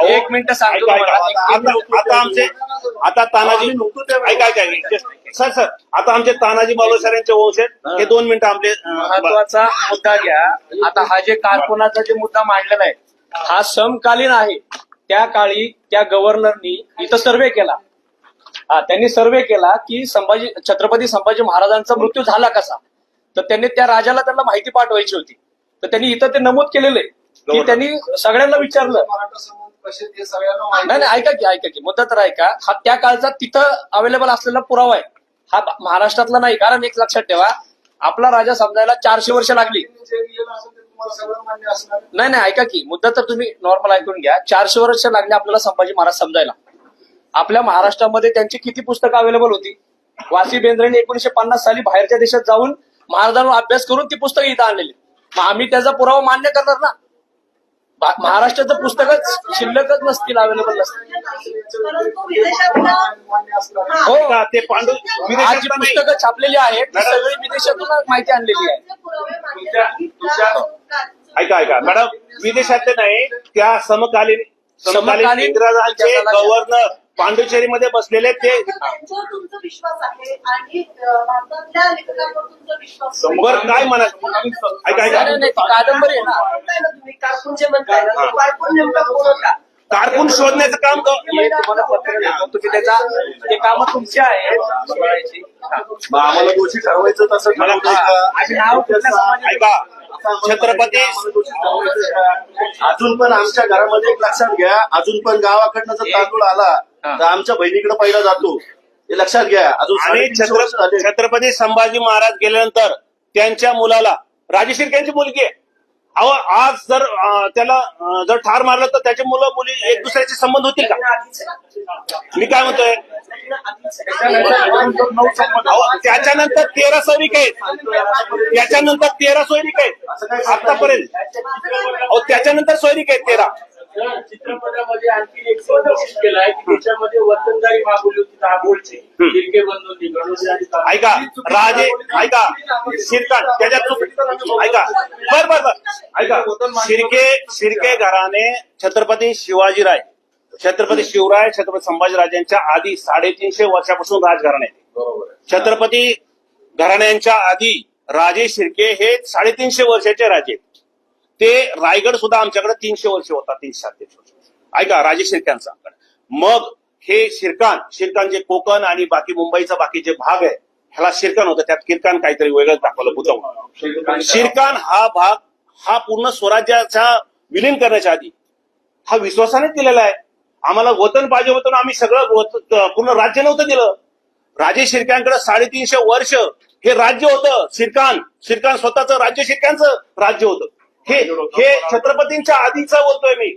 एक मिनिट सांगतो आता तानाजी सर आता आमचे तानाजी बालोसर यांचे वंश आहेत. हे 2 मिनिटं आपले महत्वाचा मुद्दा घ्या. आता हा जे कारकुनाचा जे मुद्दा मांडलेला आहे हा समकालीन आहे. त्या काळी त्या गव्हर्नरनी इथं सर्वे केला. त्यांनी सर्वे केला की छत्रपती संभाजी महाराजांचा मृत्यू झाला कसा. तर त्यांनी त्या राजाला त्यांना माहिती पाठवायची होती. तर त्यांनी इथं ते नमूद केलेलं आहे की त्यांनी सगळ्यांना विचारलं. नाही ऐका की मुद्दा तर ऐका. हा त्या काळचा तिथं अवेलेबल असलेला पुरावा आहे. हा महाराष्ट्रातला नाही. कारण एक लक्षात ठेवा आपला राजा समजायला 400 वर्ष लागली. नाही ऐका की मुद्दा तर तुम्ही नॉर्मल ऐकून घ्या. 400 वर्ष लागली आपल्याला संभाजी महाराज समजायला. आपल्या महाराष्ट्रामध्ये त्यांची किती पुस्तकं अवेलेबल होती. वासी बेंद्रेने 1950 साली बाहेरच्या देशात जाऊन महाराजांवर अभ्यास करून ती पुस्तकं इथं आणलेली. मग आम्ही त्याचा पुरावा मान्य करणार ना. महाराष्ट्राचं पुस्तकच शिल्लकच नसतील अवेलेबल नसतील. हो ते पांडू आज जी पुस्तकं छापलेली आहेत ती सगळी विदेशातून माहिती आणलेली आहे. ऐका मॅडम विदेशातले नाही त्या समकालीन इंग्रजांचे गव्हर्नर पांडुचेरीमध्ये बसलेले ते तुमचा विश्वास आहे आणि भारतातल्या लेखकांवर तुमचा विश्वास काय म्हणत कादंबरी आहे ना. तुम्ही कारकूनचे म्हणताय कारकून नेमका कोण होता. कारकून शोधण्याचं काम तुम्हाला पत्र देतो. तुम्ही त्याचा ते काम तुमची आहे. आम्हाला दोषी ठरवायचं तसं ऐका छत्रपती अजून पण आमच्या घरामध्ये एक लक्षात घ्या. अजून पण गावाकडनं जर तांदूळ आला तर आमच्या बहिणीकडे पहिला जातो. हे लक्षात घ्या. अजून आणि छत्रपती संभाजी महाराज गेल्यानंतर त्यांच्या मुलाला राजशिर्क्यांची मुलगी आहे. अहो आज जर त्याला जर ठार मारलं तर त्याचे मुलं मुली एक दुसऱ्याचे संबंध होतील का. मी काय म्हणतोय त्याच्यानंतर 13 सैनिक आहेत. त्याच्यानंतर 13 सैनिक आहेत आतापर्यंत. अहो त्याच्यानंतर सैनिक आहेत 13. चित्रपटामध्ये आणखी एक सीन निश्चित केलाय की त्याच्यामध्ये वतनदारी मागवली होती दाभोळची शिर्के बंधूंनी. ऐका राजे ऐका शिरकाट त्याच्यात ऐका बर ऐका शिर्के घराणे छत्रपती शिवाजीराय छत्रपती शिवराय छत्रपती संभाजीराजांच्या आधी 350 वर्षापासून राजघराणे. छत्रपती घराण्यांच्या आधी राजे शिर्के हे 350 वर्षाचे राजे. ते रायगड सुद्धा आमच्याकडे 300 वर्ष होता. 337 वर्ष ऐका राजे शिर्क्यांचा. मग हे शिरकान जे कोकण आणि बाकी मुंबईचा बाकी जे भाग आहे ह्याला शिरकान होतं. त्यात किरकान काहीतरी वेगळंच दाखवलं बुजवून. शिरकान हा भाग हा पूर्ण स्वराज्याचा विलीन करण्याच्या आधी हा विश्वासाने दिलेला आहे. आम्हाला वतन पाहिजे होतं ना. आम्ही सगळं पूर्ण राज्य नव्हतं दिलं. राजे शिर्क्यांकडे 350 वर्ष हे राज्य होतं. शिरकान स्वतःचं राज्य शिर्क्यांचं राज्य होतं. हे छत्रपतींच्या आधीचं बोलतोय मी.